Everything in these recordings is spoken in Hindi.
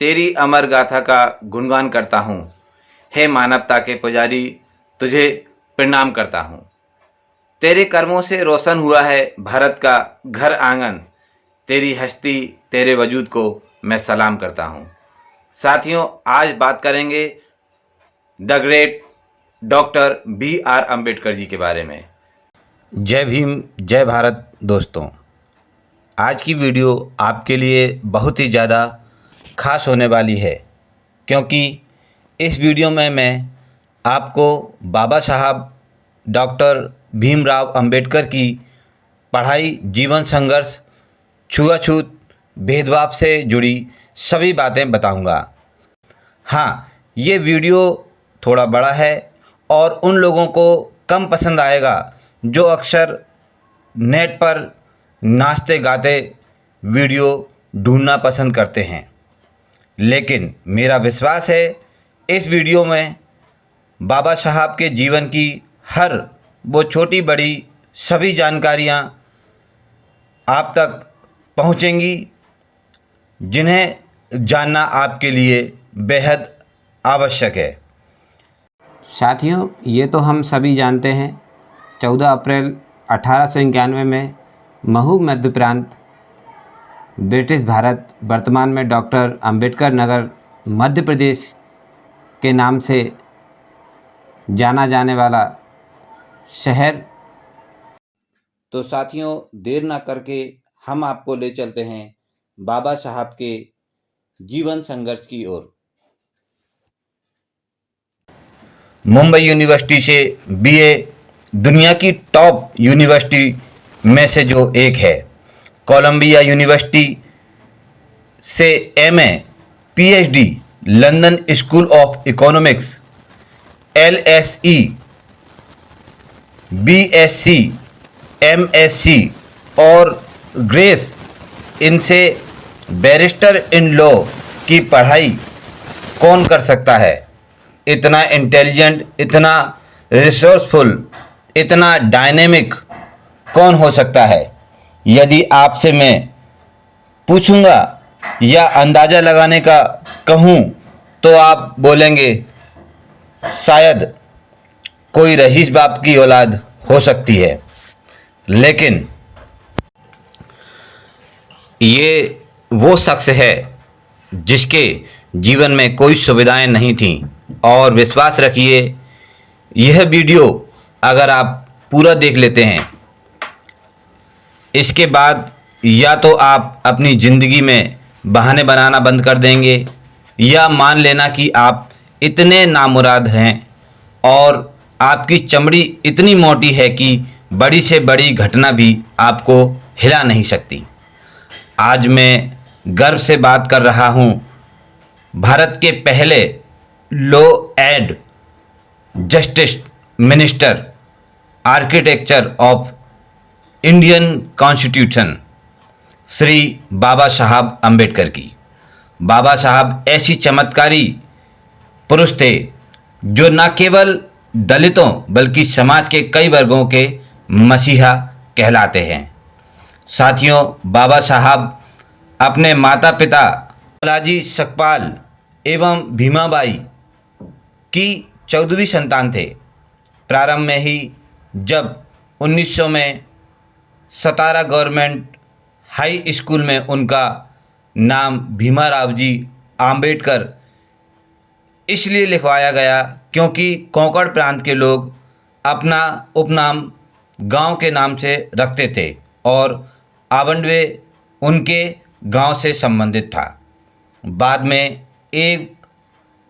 तेरी अमर गाथा का गुणगान करता हूँ। हे मानवता के पुजारी, तुझे प्रणाम करता हूँ। तेरे कर्मों से रोशन हुआ है भारत का घर आंगन। तेरी हस्ती, तेरे वजूद को मैं सलाम करता हूँ। साथियों, आज बात करेंगे the great doctor B.R. Ambedkar ji के बारे में। जय भीम, जय भारत। दोस्तों, आज की वीडियो आपके लिए बहुत ही ज़्यादा खास होने वाली है, क्योंकि इस वीडियो में मैं आपको बाबा साहब डॉक्टर भीमराव अंबेडकर की पढ़ाई, जीवन संघर्ष, छुआछूत, भेदभाव से जुड़ी सभी बातें बताऊंगा। हाँ, ये वीडियो थोड़ा बड़ा है और उन लोगों को कम पसंद आएगा जो अक्सर नेट पर नाचते गाते वीडियो ढूंढना पसंद करते हैं। लेकिन मेरा विश्वास है इस वीडियो में बाबा साहब के जीवन की हर वो छोटी बड़ी सभी जानकारियाँ आप तक पहुँचेंगी, जिन्हें जानना आपके लिए बेहद आवश्यक है। साथियों, ये तो हम सभी जानते हैं, 14 अप्रैल 1891 में महू मध्य प्रांत, ब्रिटिश भारत, वर्तमान में डॉक्टर अंबेडकर नगर, मध्य प्रदेश के नाम से जाना जाने वाला शहर। तो साथियों, देर ना करके हम आपको ले चलते हैं बाबा साहब के जीवन संघर्ष की ओर। मुंबई यूनिवर्सिटी से बीए, दुनिया की टॉप यूनिवर्सिटी में से जो एक है। कोलंबिया यूनिवर्सिटी से MA, PhD, London school of economics, LSE, BSc, MSc और ग्रेस, इनसे बैरिस्टर इन लॉ की पढ़ाई कौन कर सकता है? इतना इंटेलिजेंट, इतना रिसोर्सफुल, इतना डायनेमिक कौन हो सकता है? यदि आपसे मैं पूछूंगा या अंदाज़ा लगाने का कहूँ तो आप बोलेंगे शायद कोई रईस बाप की औलाद हो सकती है। लेकिन ये वो शख्स है जिसके जीवन में कोई सुविधाएं नहीं थीं। और विश्वास रखिए, यह वीडियो अगर आप पूरा देख लेते हैं, इसके बाद या तो आप अपनी ज़िंदगी में बहाने बनाना बंद कर देंगे, या मान लेना कि आप इतने नामुराद हैं और आपकी चमड़ी इतनी मोटी है कि बड़ी से बड़ी घटना भी आपको हिला नहीं सकती। आज मैं गर्व से बात कर रहा हूँ भारत के पहले law and justice minister, architecture of Indian constitution, Shri Baba Sahab Ambedkar की। बाबा साहब ऐसी चमत्कारी पुरुष थे जो न केवल दलितों बल्कि समाज के कई वर्गों के मसीहा कहलाते हैं। साथियों, बाबा साहब अपने माता पिता लालाजी सकपाल एवं भीमाबाई की 14वीं संतान थे। प्रारंभ में ही जब 1900 में सतारा गवर्नमेंट हाई स्कूल में उनका नाम भीमाराव जी आम्बेडकर इसलिए लिखवाया गया क्योंकि कोंकण प्रांत के लोग अपना उपनाम गांव के नाम से रखते थे और आवंडवे उनके गांव से संबंधित था। बाद में एक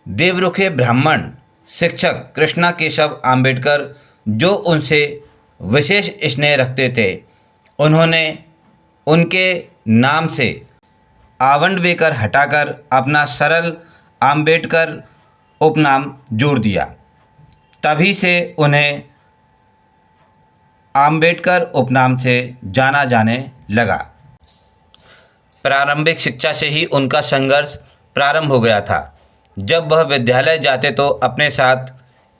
देवरुखे ब्राह्मण शिक्षक कृष्णा केशव आम्बेडकर, जो उनसे विशेष स्नेह रखते थे, उन्होंने उनके नाम से आवंडवेकर हटाकर अपना सरल आम्बेडकर उपनाम जोड़ दिया। तभी से उन्हें आम्बेडकर उपनाम से जाना जाने लगा। प्रारंभिक शिक्षा से ही उनका संघर्ष प्रारंभ हो गया था। जब वह विद्यालय जाते तो अपने साथ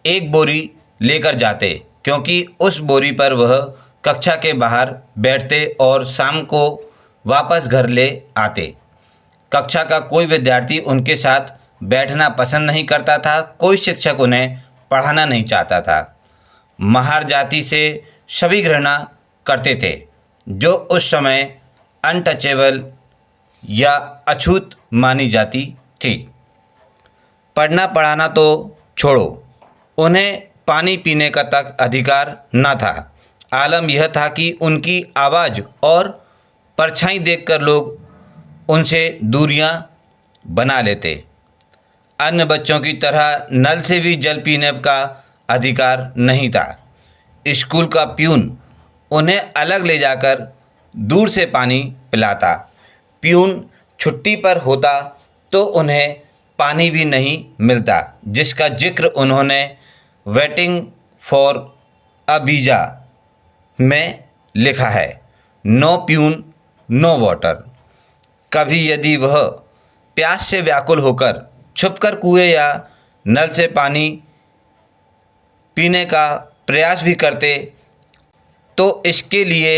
एक बोरी लेकर जाते, क्योंकि उस बोरी पर वह कक्षा के बाहर बैठते और शाम को वापस घर ले आते। कक्षा का कोई विद्यार्थी उनके साथ बैठना पसंद नहीं करता था, कोई शिक्षक उन्हें पढ़ाना नहीं चाहता था। महार जाति से सभी घृणा करते थे, जो उस समय अनटचेबल या अछूत मानी जाती थी। पढ़ना पढ़ाना तो छोड़ो, उन्हें पानी पीने का तक अधिकार न था। आलम यह था कि उनकी आवाज़ और परछाई देखकर लोग उनसे दूरियां बना लेते। अन्य बच्चों की तरह नल से भी जल पीने का अधिकार नहीं था। स्कूल का प्यून उन्हें अलग ले जाकर दूर से पानी पिलाता। प्यून छुट्टी पर होता तो उन्हें पानी भी नहीं मिलता, जिसका जिक्र उन्होंने वेटिंग फॉर अ वीज़ा में लिखा है। No peon no water. कभी यदि वह प्यास से व्याकुल होकर छुपकर कुएं या नल से पानी पीने का प्रयास भी करते तो इसके लिए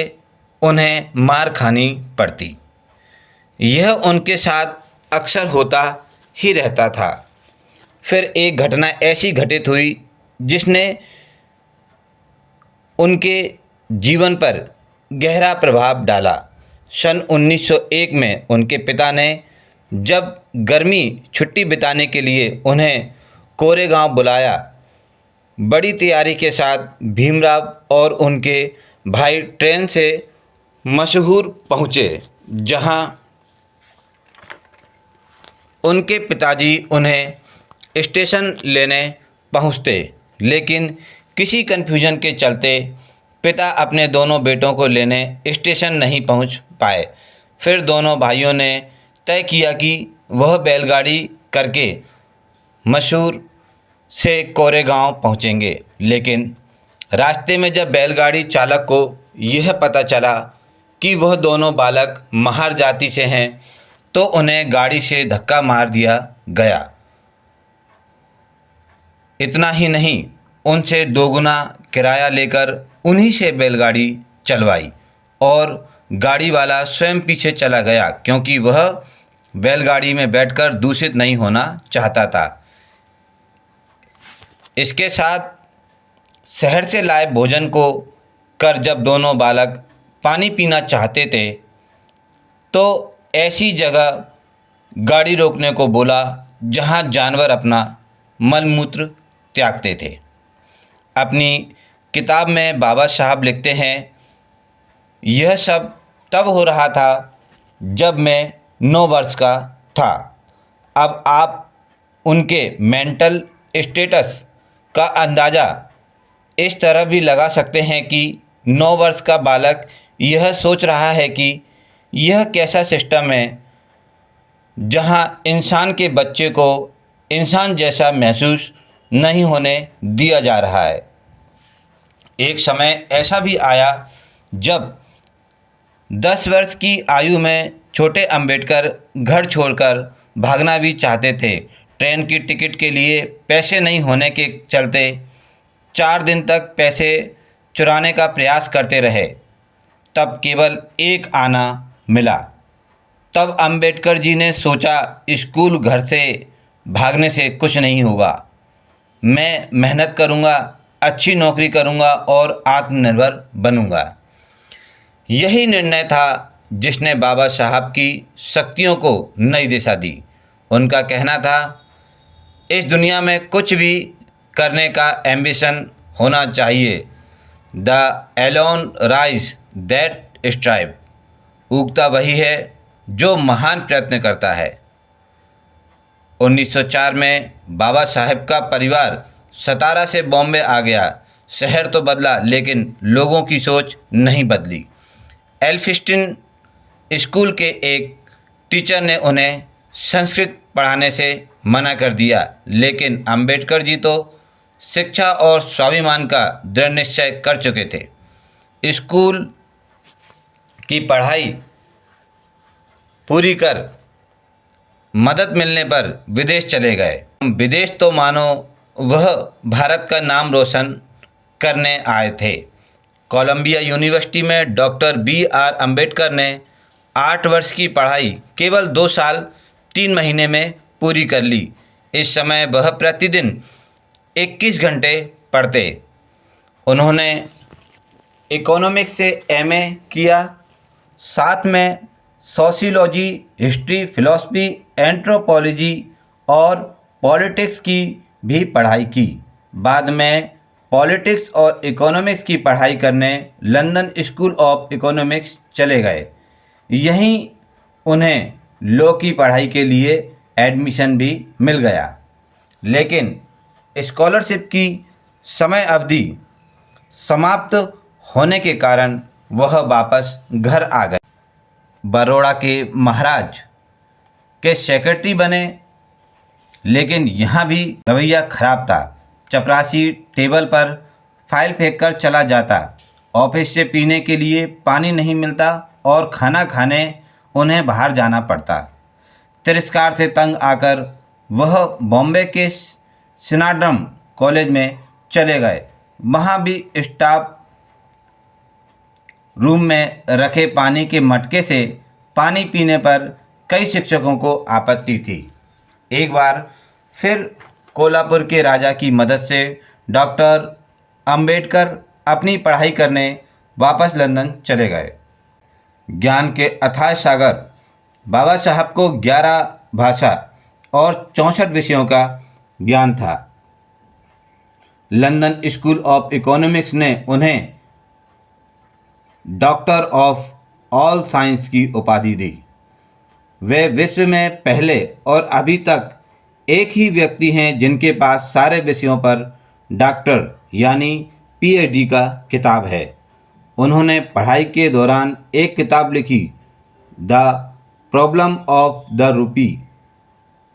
उन्हें मार खानी पड़ती। यह उनके साथ अक्सर होता ही रहता था। फिर एक घटना ऐसी घटित हुई जिसने उनके जीवन पर गहरा प्रभाव डाला। सन 1901 में उनके पिता ने जब गर्मी छुट्टी बिताने के लिए उन्हें कोरेगांव बुलाया, बड़ी तैयारी के साथ भीमराव और उनके भाई ट्रेन से मशहूर पहुँचे, जहाँ उनके पिताजी उन्हें स्टेशन लेने पहुँचते, लेकिन किसी कन्फ्यूजन के चलते पिता अपने दोनों बेटों को लेने स्टेशन नहीं पहुँच पाए। फिर दोनों भाइयों ने तय किया कि वह बैलगाड़ी करके मशहूर से कोरेगांव पहुँचेंगे, लेकिन रास्ते में जब बैलगाड़ी चालक को यह पता चला कि वह दोनों बालक महार जाति से हैं, तो उन्हें गाड़ी से धक्का मार दिया गया। इतना ही नहीं, उनसे दोगुना किराया लेकर उन्हीं से बैलगाड़ी चलवाई और गाड़ी वाला स्वयं पीछे चला गया, क्योंकि वह बैलगाड़ी में बैठकर दूषित नहीं होना चाहता था। इसके साथ शहर से लाए भोजन को कर जब दोनों बालक पानी पीना चाहते थे, तो ऐसी जगह गाड़ी रोकने को बोला जहां जानवर अपना मलमूत्र त्यागते थे। अपनी किताब में बाबा साहब लिखते हैं, यह सब तब हो रहा था जब मैं 9 वर्ष का था। अब आप उनके मेंटल स्टेटस का अंदाज़ा इस तरह भी लगा सकते हैं कि 9 वर्ष का बालक यह सोच रहा है कि यह कैसा सिस्टम है जहां इंसान के बच्चे को इंसान जैसा महसूस नहीं होने दिया जा रहा है। एक समय ऐसा भी आया जब 10 वर्ष की आयु में छोटे अंबेडकर घर छोड़कर भागना भी चाहते थे। ट्रेन की टिकट के लिए पैसे नहीं होने के चलते 4 दिन तक पैसे चुराने का प्रयास करते रहे। तब केवल एक आना मिला। तब अंबेडकर जी ने सोचा, स्कूल घर से भागने से कुछ नहीं होगा। मैं मेहनत करूँगा, अच्छी नौकरी करूँगा और आत्मनिर्भर बनूँगा। यही निर्णय था जिसने बाबा साहब की शक्तियों को नई दिशा दी। उनका कहना था, इस दुनिया में कुछ भी करने का एम्बिशन होना चाहिए। The Elon rise that strive. उगता वही है जो महान प्रयत्न करता है। 1904 में बाबा साहब का परिवार सतारा से बॉम्बे आ गया। शहर तो बदला, लेकिन लोगों की सोच नहीं बदली। एल्फिस्टन स्कूल के एक टीचर ने उन्हें संस्कृत पढ़ाने से मना कर दिया, लेकिन अंबेडकर जी तो शिक्षा और स्वाभिमान का दृढ़ निश्चय कर चुके थे। स्कूल की पढ़ाई पूरी कर मदद मिलने पर विदेश चले गए। विदेश तो मानो वह भारत का नाम रोशन करने आए थे। कोलंबिया यूनिवर्सिटी में डॉक्टर बी आर अम्बेडकर ने 8 वर्ष की पढ़ाई केवल 2 साल 3 महीने में पूरी कर ली। इस समय वह प्रतिदिन 21 घंटे पढ़ते। उन्होंने इकोनॉमिक्स से एमए किया, साथ में सोशियोलॉजी, हिस्ट्री, फिलॉसफी, एंथ्रोपोलॉजी और पॉलिटिक्स की भी पढ़ाई की। बाद में पॉलिटिक्स और इकोनॉमिक्स की पढ़ाई करने लंदन स्कूल ऑफ इकोनॉमिक्स चले गए। यहीं उन्हें लॉ की पढ़ाई के लिए एडमिशन भी मिल गया, लेकिन स्कॉलरशिप की समय अवधि समाप्त होने के कारण वह वापस घर आ गए। बरोड़ा के महाराज के सेक्रेटरी बने, लेकिन यहाँ भी रवैया खराब था। चपरासी टेबल पर फाइल फेंक कर चला जाता, ऑफिस से पीने के लिए पानी नहीं मिलता और खाना खाने उन्हें बाहर जाना पड़ता। तिरस्कार से तंग आकर वह बॉम्बे के सिनाड्रम कॉलेज में चले गए। वहाँ भी स्टाफ रूम में रखे पानी के मटके से पानी पीने पर कई शिक्षकों को आपत्ति थी। एक बार फिर कोल्हापुर के राजा की मदद से डॉक्टर अंबेडकर अपनी पढ़ाई करने वापस लंदन चले गए। ज्ञान के अथाह सागर बाबा साहब को 11 भाषा और 64 विषयों का ज्ञान था। लंदन स्कूल ऑफ इकोनॉमिक्स ने उन्हें डॉक्टर ऑफ ऑल साइंस की उपाधि दी। वे विश्व में पहले और अभी तक एक ही व्यक्ति हैं जिनके पास सारे विषयों पर डॉक्टर यानी पीएचडी का खिताब है। उन्होंने पढ़ाई के दौरान एक किताब लिखी, the problem of the rupee,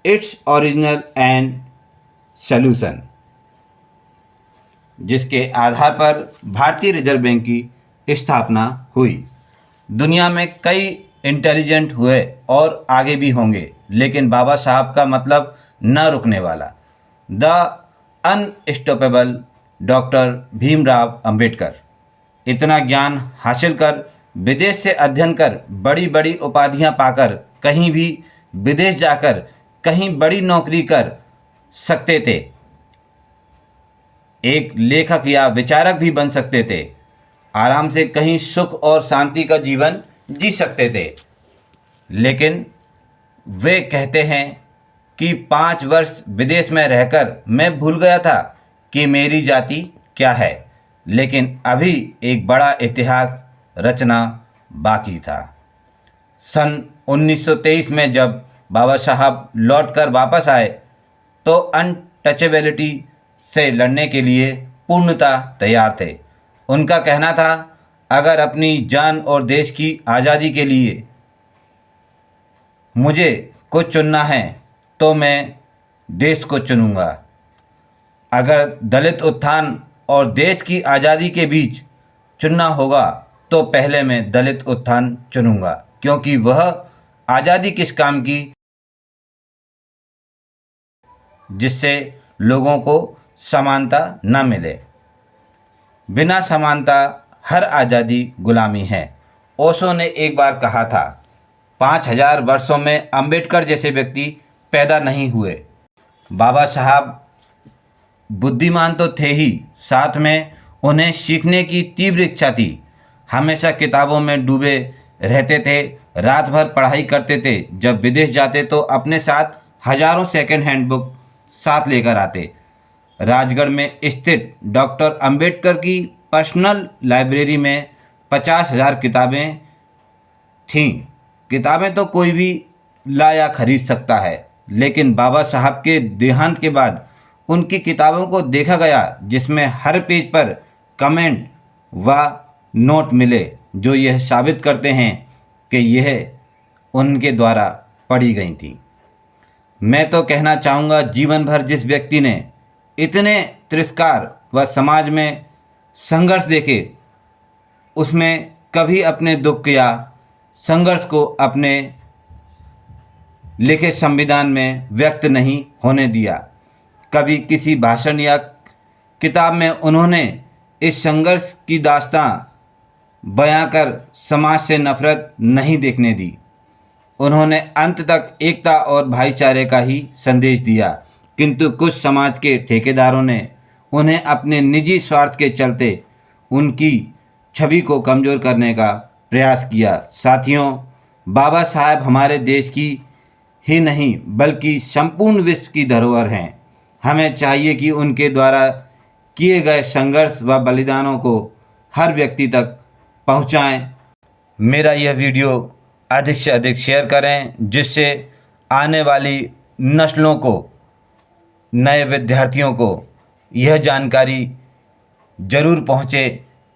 its original and solution, जिसके आधार पर भारतीय रिजर्व बैंक की स्थापना हुई। दुनिया में कई इंटेलिजेंट हुए और आगे भी होंगे, लेकिन बाबा साहब का मतलब न रुकने वाला। The unstoppable doctor Bhimrao Ambedkar. इतना ज्ञान हासिल कर, विदेश से अध्ययन कर, बड़ी बड़ी उपाधियां पाकर, कहीं भी विदेश जाकर कहीं बड़ी नौकरी कर सकते थे। एक लेखक या विचारक भी बन सकते थे। आराम से कहीं सुख और शांति का जीवन जी सकते थे। लेकिन वे कहते हैं कि 5 वर्ष विदेश में रहकर मैं भूल गया था कि मेरी जाति क्या है, लेकिन अभी एक बड़ा इतिहास रचना बाकी था। सन 1923 में जब बाबा साहब लौटकर वापस आए तो अनटचेबिलिटी से लड़ने के लिए पूर्णतः तैयार थे। उनका कहना था, अगर अपनी जान और देश की आज़ादी के लिए मुझे कुछ चुनना है तो मैं देश को चुनूंगा। अगर दलित उत्थान और देश की आज़ादी के बीच चुनना होगा तो पहले मैं दलित उत्थान चुनूंगा, क्योंकि वह आज़ादी किस काम की जिससे लोगों को समानता न मिले। बिना समानता हर आज़ादी गुलामी है। ओशो ने एक बार कहा था, 5000 वर्षों में अंबेडकर जैसे व्यक्ति पैदा नहीं हुए। बाबा साहब बुद्धिमान तो थे ही, साथ में उन्हें सीखने की तीव्र इच्छा थी। हमेशा किताबों में डूबे रहते थे, रात भर पढ़ाई करते थे। जब विदेश जाते तो अपने साथ हजारों सेकंड हैंड बुक साथ लेकर आते। राजगढ़ में स्थित डॉक्टर अंबेडकर की पर्सनल लाइब्रेरी में 50,000 किताबें थीं। किताबें तो कोई भी लाया खरीद सकता है, लेकिन बाबा साहब के देहांत के बाद उनकी किताबों को देखा गया, जिसमें हर पेज पर कमेंट व नोट मिले जो यह साबित करते हैं कि यह उनके द्वारा पढ़ी गई थी। मैं तो कहना चाहूँगा, जीवन भर जिस व्यक्ति ने इतने तिरस्कार व समाज में संघर्ष देखे, उसमें कभी अपने दुख या संघर्ष को अपने लिखे संविधान में व्यक्त नहीं होने दिया। कभी किसी भाषण या किताब में उन्होंने इस संघर्ष की दास्तां बयां कर समाज से नफरत नहीं देखने दी। उन्होंने अंत तक एकता और भाईचारे का ही संदेश दिया, किंतु कुछ समाज के ठेकेदारों ने उन्हें अपने निजी स्वार्थ के चलते उनकी छवि को कमज़ोर करने का प्रयास किया। साथियों, बाबा साहब हमारे देश की ही नहीं बल्कि संपूर्ण विश्व की धरोहर हैं। हमें चाहिए कि उनके द्वारा किए गए संघर्ष व बलिदानों को हर व्यक्ति तक पहुंचाएं। मेरा यह वीडियो अधिक से अधिक शेयर करें, जिससे आने वाली नस्लों को, नए विद्यार्थियों को यह जानकारी ज़रूर पहुँचे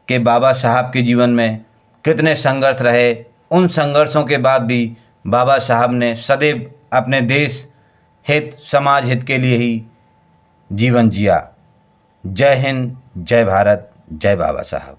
कि बाबा साहब के जीवन में कितने संघर्ष रहे। उन संघर्षों के बाद भी बाबा साहब ने सदैव अपने देश हित, समाज हित के लिए ही जीवन जिया। जय हिंद, जय भारत, जय बाबा साहब।